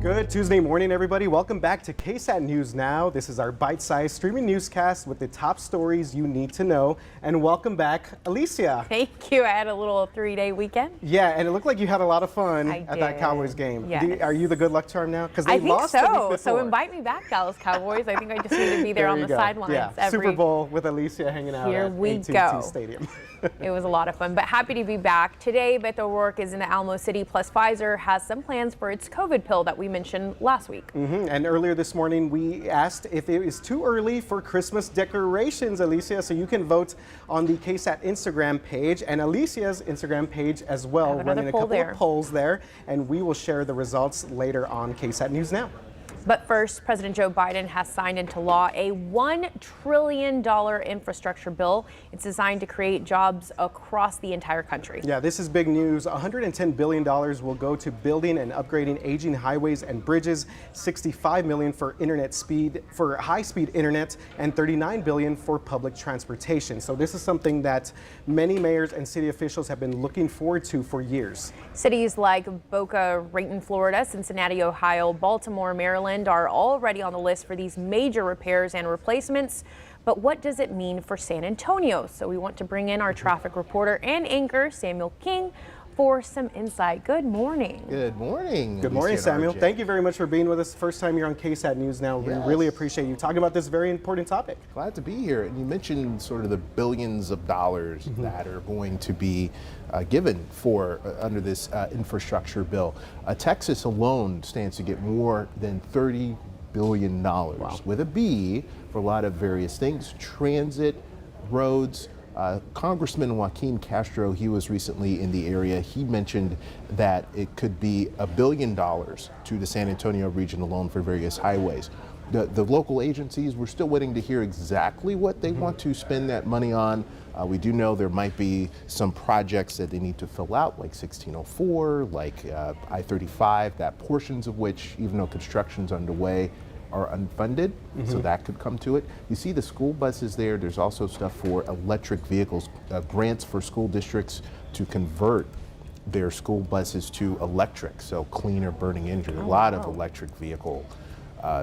Good Tuesday morning, everybody. Welcome back to KSAT News Now. This is our bite-sized streaming newscast with the top stories you need to know. And welcome back, Alicia. Thank you. I had a little 3-day weekend. Yeah, and it looked like you had a lot of fun at that Cowboys game. Yes. Are you the good luck charm now? Because they I think lost so. So invite me back, Dallas Cowboys. I think I just need to be there on the sidelines. Yeah, Super Bowl with Alicia hanging out at AT&T Stadium. It was a lot of fun, but happy to be back. Today, Beto work is in the Alamo City, plus Pfizer has some plans for its COVID pill that we mentioned last week. And earlier this morning, we asked if it is too early for Christmas decorations, Alicia, so you can vote on the KSAT Instagram page and Alicia's Instagram page as well, running a couple of polls there, and we will share the results later on KSAT News Now. But first, President Joe Biden has signed into law a $1 trillion infrastructure bill. It's designed to create jobs across the entire country. Yeah, this is big news. $110 billion will go to building and upgrading aging highways and bridges, $65 million for for high-speed internet, and $39 billion for public transportation. So this is something that many mayors and city officials have been looking forward to for years. Cities like Boca Raton, Florida, Cincinnati, Ohio, Baltimore, Maryland are already on the list for these major repairs and replacements. But what does it mean for San Antonio? So we want to bring in our traffic reporter and anchor, Samuel King, for some insight. Good morning. Good morning. Good morning, Samuel. Thank you very much for being with us. First time you're on KSAT News Now. We really appreciate you talking about this very important topic. Glad to be here. And you mentioned sort of the billions of dollars that are going to be given for under this infrastructure bill. Texas alone stands to get more than $30 billion with a B for a lot of various things: transit, roads. Congressman Joaquin Castro, he was recently in the area. He mentioned that it could be $1 billion to the San Antonio region alone for various highways. The local agencies, we're still waiting to hear exactly what they want to spend that money on. We do know there might be some projects that they need to fill out, like 1604, like I-35, that portions of which, even though construction's underway, are unfunded, so that could come to it. You see the school buses there. There's also stuff for electric vehicles, grants for school districts to convert their school buses to electric, so cleaner burning engine. A lot of electric vehicle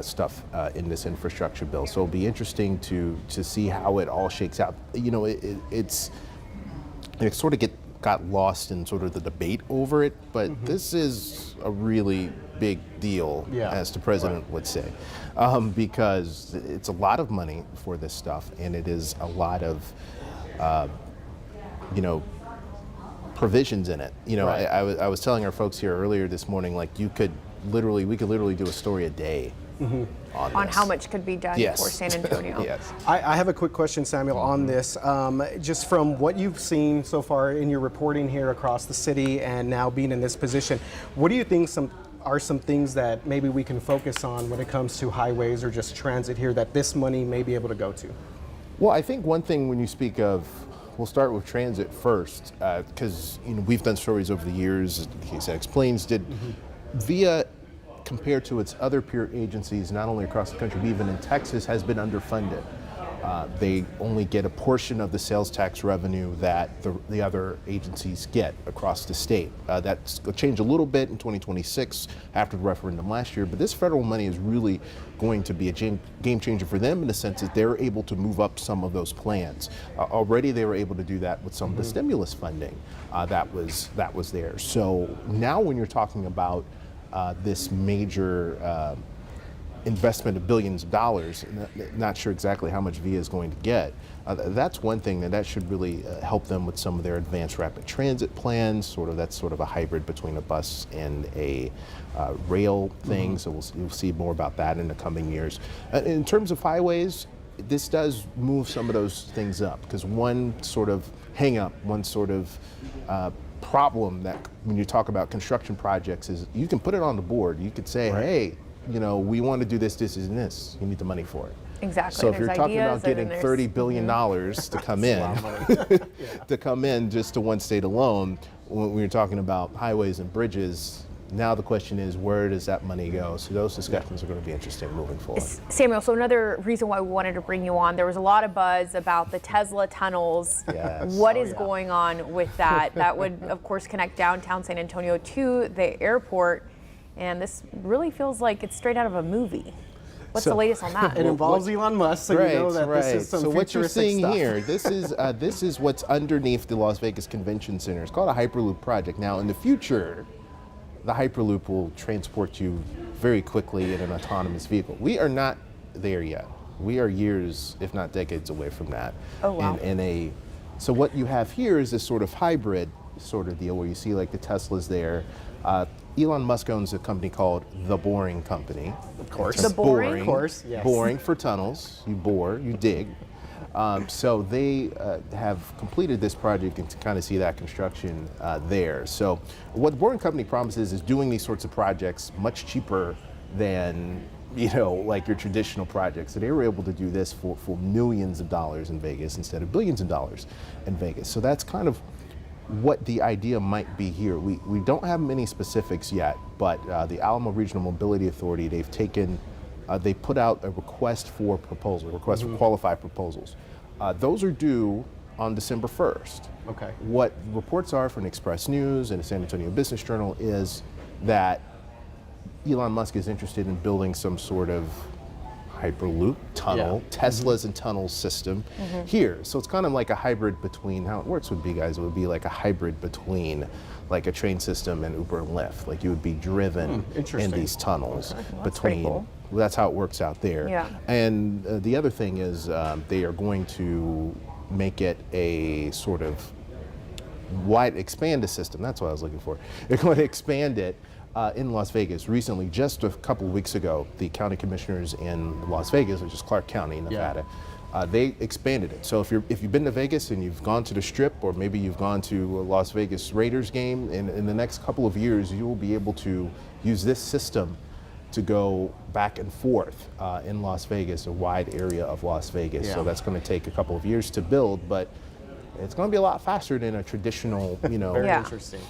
stuff in this infrastructure bill. So it'll be interesting to see how it all shakes out. You know, it sort of got lost in sort of the debate over it, but this is a really big deal, as the president would say, because it's a lot of money for this stuff, and it is a lot of, provisions in it. You know, I was telling our folks here earlier this morning, like we could literally do a story a day on how much could be done for San Antonio. I have a quick question, Samuel, on this. Just from what you've seen so far in your reporting here across the city and now being in this position, what do you think are some things that maybe we can focus on when it comes to highways or just transit here that this money may be able to go to? Well, I think one thing when you speak of, we'll start with transit first, because we've done stories over the years, KSAT Explains did, via compared to its other peer agencies, not only across the country, but even in Texas, has been underfunded. They only get a portion of the sales tax revenue that the other agencies get across the state. That's going to change a little bit in 2026 after the referendum last year, but this federal money is really going to be a game changer for them in the sense that they're able to move up some of those plans. Already they were able to do that with some of the stimulus funding that was there. So now when you're talking about this major investment of billions of dollars, not sure exactly how much VIA is going to get. That's one thing that should really help them with some of their advanced rapid transit plans. That's sort of a hybrid between a bus and a rail thing. So you'll see more about that in the coming years. In terms of highways, this does move some of those things up, because one sort of hang up, one sort of problem that when you talk about construction projects is you can put it on the board. You could say, hey, we want to do this, this, and this. You need the money for it. Exactly. So if you're talking about getting $30 billion to come in, to come in just to one state alone, when you're talking about highways and bridges, now the question is, where does that money go? So those discussions are going to be interesting moving forward. Samuel, so another reason why we wanted to bring you on, there was a lot of buzz about the Tesla tunnels. What is going on with that? That would, of course, connect downtown San Antonio to the airport. and this really feels like it's straight out of a movie. What's So- the latest on that? It involves Elon Musk, so you know that this is some So what you're futuristic seeing stuff. here, this is what's underneath the Las Vegas Convention Center. It's called a Hyperloop project. Now, in the future, the Hyperloop will transport you very quickly in an autonomous vehicle. We are not there yet. We are years, if not decades, away from that. Oh, wow. So what you have here is this sort of hybrid sort of deal where you see like the Teslas there. Elon Musk owns a company called The Boring Company. Of course. It's The Boring? Of course, yes. Boring for tunnels. You bore, you dig. So they have completed this project and to kind of see that construction there. So what the Boring Company promises is doing these sorts of projects much cheaper than like your traditional projects. So they were able to do this for millions of dollars in Vegas instead of billions of dollars in Vegas. So that's kind of what the idea might be here. We don't have many specifics yet, but the Alamo Regional Mobility Authority, they put out a request for proposal, request for qualified proposals. Those are due on December 1st. Okay. What reports are from Express News and the San Antonio Business Journal is that Elon Musk is interested in building some sort of Hyperloop tunnel, Teslas and tunnels system here. So it's kind of like a hybrid between, how it works would be, guys, it would be like a hybrid between like a train system and Uber and Lyft. Like you would be driven in interesting. these tunnels Well, that's pretty cool. That's how it works out there. Yeah. And the other thing is they are going to make it a sort of expand the system. That's what I was looking for. They're going to expand it in Las Vegas. Recently, just a couple of weeks ago, the county commissioners in Las Vegas, which is Clark County, Nevada, they expanded it. So if you've been to Vegas and you've gone to the Strip, or maybe you've gone to a Las Vegas Raiders game, in the next couple of years, you will be able to use this system to go back and forth in Las Vegas, a wide area of Las Vegas. Yeah. So that's going to take a couple of years to build, but it's going to be a lot faster than a traditional, Very Yeah. interesting.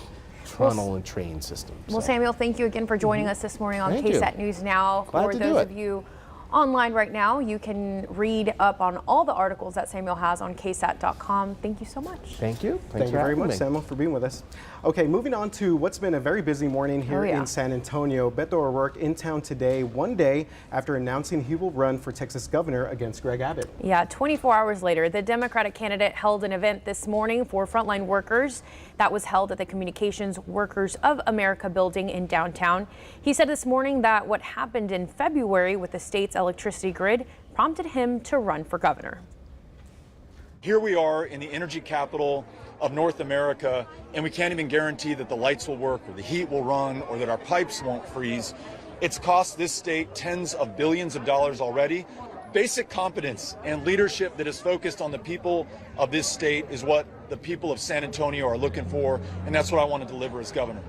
tunnel and train system. Well, So, Samuel, thank you again for joining us this morning on Thank you. KSAT News Now. Glad For to do those it. of you online right now, you can read up on all the articles that Samuel has on ksat.com. Thank you so much. thank you. Thank you for very having much, me. Samuel, for being with us. Okay, moving on to what's been a very busy morning here Oh, yeah. in San Antonio. Beto O'Rourke in town today, one day after announcing he will run for Texas governor against Greg Abbott. Yeah, 24 hours later, the Democratic candidate held an event this morning for frontline workers that was held at the Communications Workers of America building in downtown. He said this morning that what happened in February with the state's electricity grid prompted him to run for governor. Here we are in the energy capital of North America, and we can't even guarantee that the lights will work or the heat will run or that our pipes won't freeze. It's cost this state tens of billions of dollars already. Basic competence and leadership that is focused on the people of this state is what the people of San Antonio are looking for, and that's what I want to deliver as governor.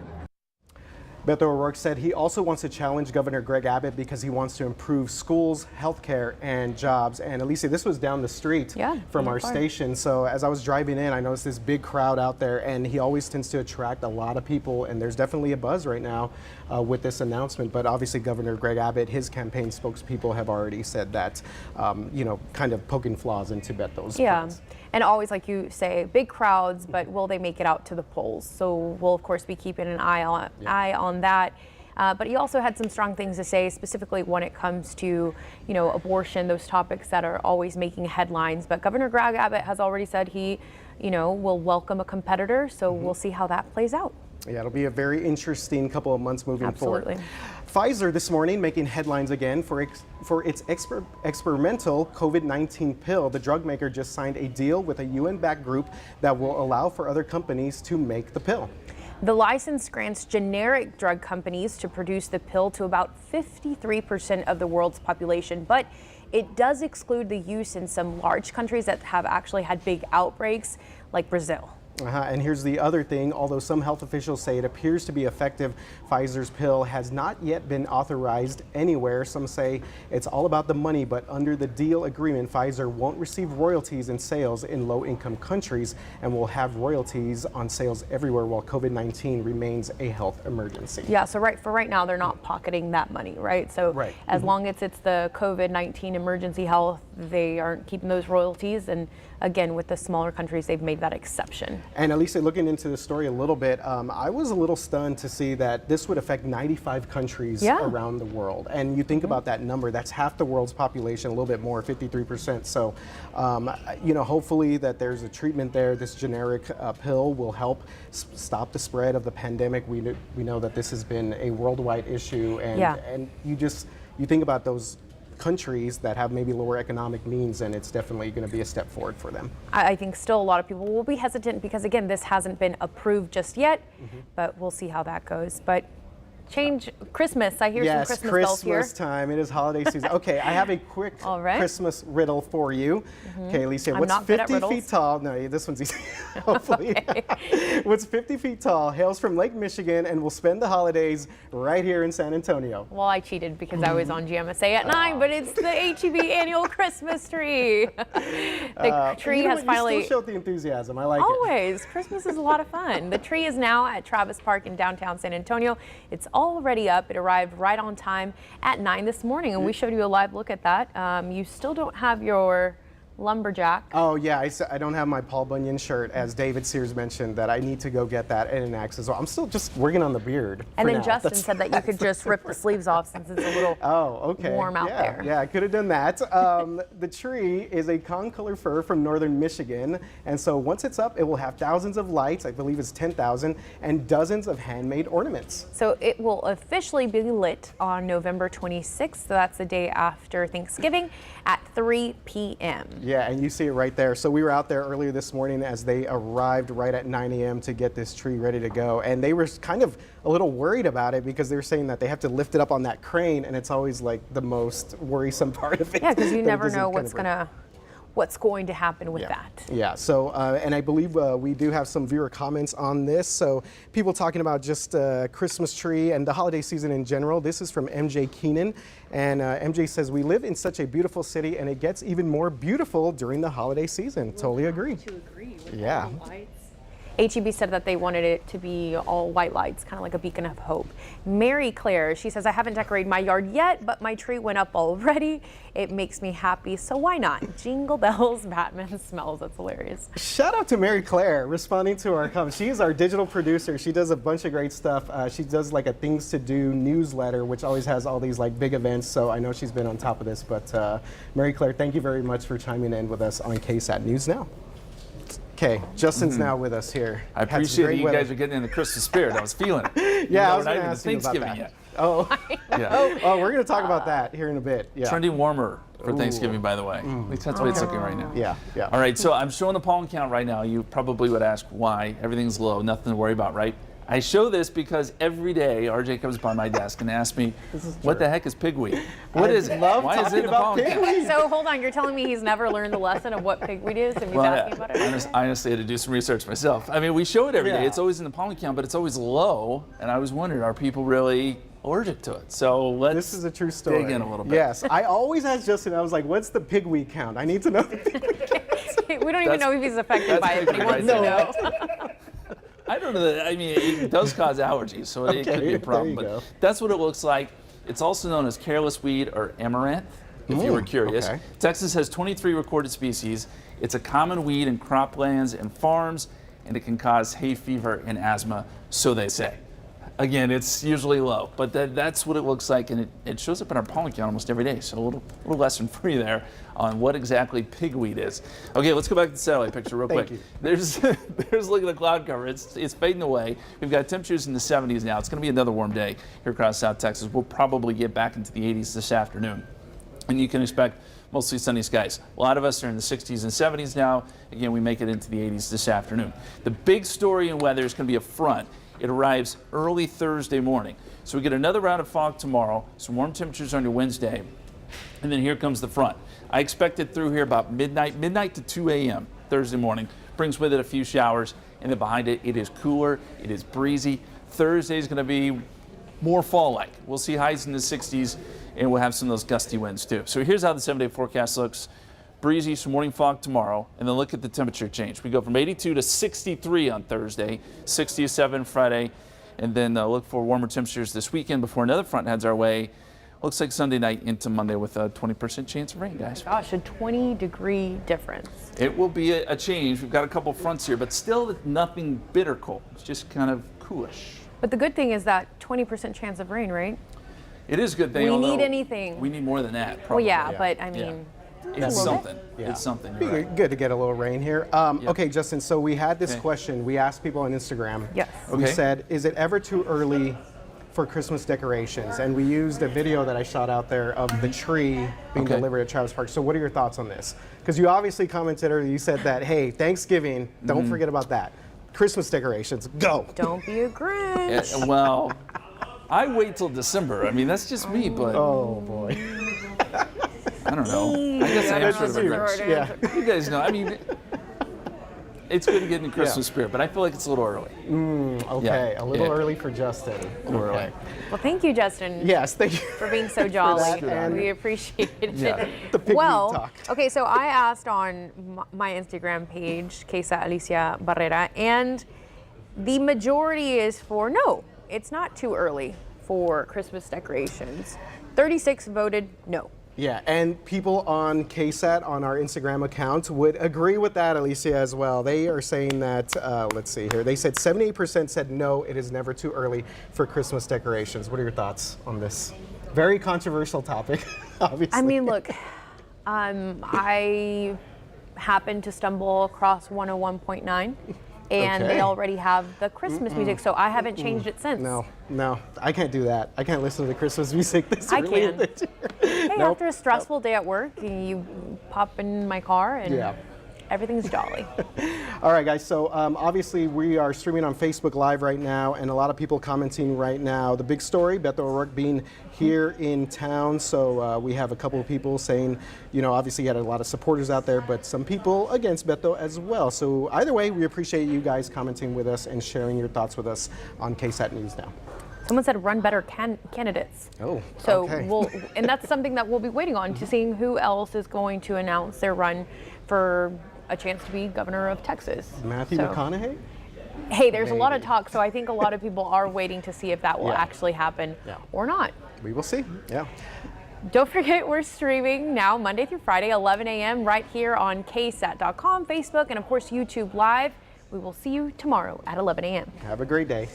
Beto O'Rourke said he also wants to challenge Governor Greg Abbott because he wants to improve schools, healthcare, and jobs. And Alicia, this was down the street from our station. So as I was driving in, I noticed this big crowd out there, and he always tends to attract a lot of people. And there's definitely a buzz right now with this announcement. But obviously, Governor Greg Abbott, his campaign spokespeople have already said that, kind of poking flaws into Beto's plans. And always, like you say, big crowds, but will they make it out to the polls? So we'll, of course, be keeping an eye on that. But he also had some strong things to say, specifically when it comes to, abortion, those topics that are always making headlines. But Governor Greg Abbott has already said he, will welcome a competitor. So we'll see how that plays out. Yeah, it'll be a very interesting couple of months moving forward. Absolutely. Pfizer this morning making headlines again for its experimental COVID-19 pill. The drug maker just signed a deal with a UN-backed group that will allow for other companies to make the pill. The license grants generic drug companies to produce the pill to about 53% of the world's population, but it does exclude the use in some large countries that have actually had big outbreaks, like Brazil. And here's the other thing. Although some health officials say it appears to be effective, Pfizer's pill has not yet been authorized anywhere. Some say it's all about the money, but under the deal agreement, Pfizer won't receive royalties in sales in low-income countries and will have royalties on sales everywhere while COVID-19 remains a health emergency. Yeah, so right now, they're not pocketing that money, right? So as long as it's the COVID-19 emergency health, they aren't keeping those royalties. And again, with the smaller countries, they've made that exception. And Alicia, looking into the story a little bit, I was a little stunned to see that this would affect 95 countries around the world. And you think about that number, that's half the world's population, a little bit more, 53%. So, you know, hopefully that there's a treatment there. This generic pill will help stop the spread of the pandemic. We know that this has been a worldwide issue. And you think about those countries that have maybe lower economic means, and it's definitely going to be a step forward for them. I think still a lot of people will be hesitant because, again, this hasn't been approved just yet, but we'll see how that goes. But change Christmas. I hear some Christmas bells here. Christmas time. It is holiday season. Okay, I have a quick Christmas riddle for you. Okay, Alicia, what's 50 feet tall? No, this one's easy. Hopefully. What's 50 feet tall, hails from Lake Michigan, and will spend the holidays right here in San Antonio? Well, I cheated because I was on GMSA at 9, but it's the HEB annual Christmas tree. The tree has finally. You still showed the enthusiasm. I like it. Always. Christmas is a lot of fun. The tree is now at Travis Park in downtown San Antonio. It's already up. It arrived right on time at 9 this morning, and we showed you a live look at that. You still don't have your lumberjack. Oh yeah, I don't have my Paul Bunyan shirt, as David Sears mentioned, that I need to go get that and an axe as well. I'm still just working on the beard. And then Justin said that you could just rip the sleeves off since it's a little warm out there. Yeah, I could have done that. The tree is a concolor fir from northern Michigan, and so once it's up, it will have thousands of lights, I believe it's 10,000, and dozens of handmade ornaments. So it will officially be lit on November 26th, so that's the day after Thanksgiving at 3 p.m. Yeah, and you see it right there. So we were out there earlier this morning as they arrived right at 9 a.m. to get this tree ready to go. And they were kind of a little worried about it because they were saying that they have to lift it up on that crane, and it's always like the most worrisome part of it. Yeah, because you never know what's going to happen with that. Yeah, so, and I believe we do have some viewer comments on this. So people talking about just Christmas tree and the holiday season in general. This is from MJ Keenan. And MJ says, we live in such a beautiful city, and it gets even more beautiful during the holiday season. Totally agree. To agree with yeah. all the lights. HEB said that they wanted it to be all white lights, kind of like a beacon of hope. Mary Claire, she says, I haven't decorated my yard yet, but my tree went up already. It makes me happy, so why not? Jingle bells, Batman smells. That's hilarious. Shout out to Mary Claire responding to our comments. She is our digital producer. She does a bunch of great stuff. She does like a Things to Do newsletter, which always has all these like big events. So I know she's been on top of this. But Mary Claire, thank you very much for chiming in with us on KSAT News Now. Okay, Justin's now with us here. I appreciate that you guys are getting in the Christmas spirit. I was feeling it. Yeah, I we're was not even even Thanksgiving yet. Oh, yeah. Oh, we're going to talk about that here in a bit. Yeah. Trending warmer for Thanksgiving, by the way. At least that's the way it's looking right now. Yeah, yeah. All right, so I'm showing the pollen count right now. You probably would ask why. Everything's low, nothing to worry about, right? I show this because every day RJ comes by my desk and asks me, what the heck is pigweed? What is it? Why is it in the pollen count? So hold on, you're telling me he's never learned the lesson of what pigweed is and he's asking about it? I honestly had to do some research myself. I mean, we show it every day. It's always in the pollen count, but it's always low. And I was wondering, are people really allergic to it? So let's This is a true story. dig in a little bit. Yes, I always ask Justin, I was like, what's the pigweed count? I need to know the pigweed count. We don't even know if he's affected by it, but he wants to know. I don't know. I mean, it does cause allergies, so it could be a problem. But that's what it looks like. It's also known as careless weed or amaranth, if you were curious. Okay. Texas has 23 recorded species. It's a common weed in croplands and farms, and it can cause hay fever and asthma, so they say. Again, it's usually low, but that's what it looks like, and it shows up in our pollen count almost every day. So a little lesson for you there on what exactly pigweed is. Okay, let's go back to the satellite picture real quick. There's look at the cloud cover. It's fading away. We've got temperatures in the 70s now. It's going to be another warm day here across South Texas. We'll probably get back into the 80s this afternoon, and you can expect mostly sunny skies. A lot of us are in the 60s and 70s now. Again, we make it into the 80s this afternoon. The big story in weather is going to be a front. It arrives early Thursday morning. So we get another round of fog tomorrow, some warm temperatures on your Wednesday, and then here comes the front. I expect it through here about midnight to 2 a.m. Thursday morning. Brings with it a few showers, and then behind it, it is cooler, it is breezy. Thursday is going to be more fall-like. We'll see highs in the 60s, and we'll have some of those gusty winds too. So here's how the 7-day forecast looks. Breezy, some morning fog tomorrow, and then look at the temperature change. We go from 82 to 63 on Thursday, 67 Friday, and then look for warmer temperatures this weekend before another front heads our way Looks like Sunday night into Monday with a 20% chance of rain, guys. Gosh, a 20-degree difference. It will be a change. We've got a couple fronts here, but still nothing bitter cold. It's just kind of coolish. But the good thing is that 20% chance of rain, right? It is a good thing. We although need anything. We need more than that, probably. Well, yeah, but I mean, It's something. Yeah. It's something. Be You're right. good to get a little rain here. Okay, Justin, so we had this question. We asked people on Instagram. Yes. We Okay. said, is it ever too early for Christmas decorations? And we used a video that I shot out there of the tree being Okay. delivered at Travis Park. So what are your thoughts on this? Because you obviously commented or you said that, hey, Thanksgiving, don't forget about that. Christmas decorations, go. don't be a Grinch. Yeah, well, I wait till December. I mean, that's just me, but Oh, boy. I don't know. I guess I am sort of a Grinch. Yeah. You guys know. I mean, it's good to get in the Christmas spirit, but I feel like it's a little early. Okay, Yeah. a little Yeah. early for Justin. A little early. Well, thank you, Justin. Yes, thank you. For being so jolly. that and- We appreciate it. Yeah. The pygmy Well, talk. okay, so I asked on my Instagram page, KSAT Alicia Barrera, and the majority is for no, it's not too early for Christmas decorations. 36 voted no. Yeah, and people on KSAT on our Instagram account would agree with that, Alicia, as well. They are saying that, let's see here, they said 78% said no, it is never too early for Christmas decorations. What are your thoughts on this? Very controversial topic, obviously. I mean, look, I happened to stumble across 101.9. And Okay. they already have the Christmas music, so I haven't changed it since. No, I can't do that. I can't listen to the Christmas music this I early in can. the year. Hey, Nope. after a stressful day at work, you pop in my car and Yeah. everything's jolly. All right, guys, so obviously we are streaming on Facebook Live right now, and a lot of people commenting right now. The big story, Beto O'Rourke being here in town, so we have a couple of people saying, you know, obviously he had a lot of supporters out there, but some people against Beto as well. So either way, we appreciate you guys commenting with us and sharing your thoughts with us on KSAT News Now. Someone said run better candidates. Oh, So okay. and that's something that we'll be waiting on to seeing who else is going to announce their run for a chance to be governor of Texas. Matthew So- McConaughey? Hey, there's a lot of Maybe. talk, so I think a lot of people are waiting to see if that will Yeah. actually happen Yeah. or not. We will see, yeah. Don't forget, we're streaming now Monday through Friday, 11 a.m. right here on KSAT.com, Facebook, and of course YouTube Live. We will see you tomorrow at 11 a.m. Have a great day.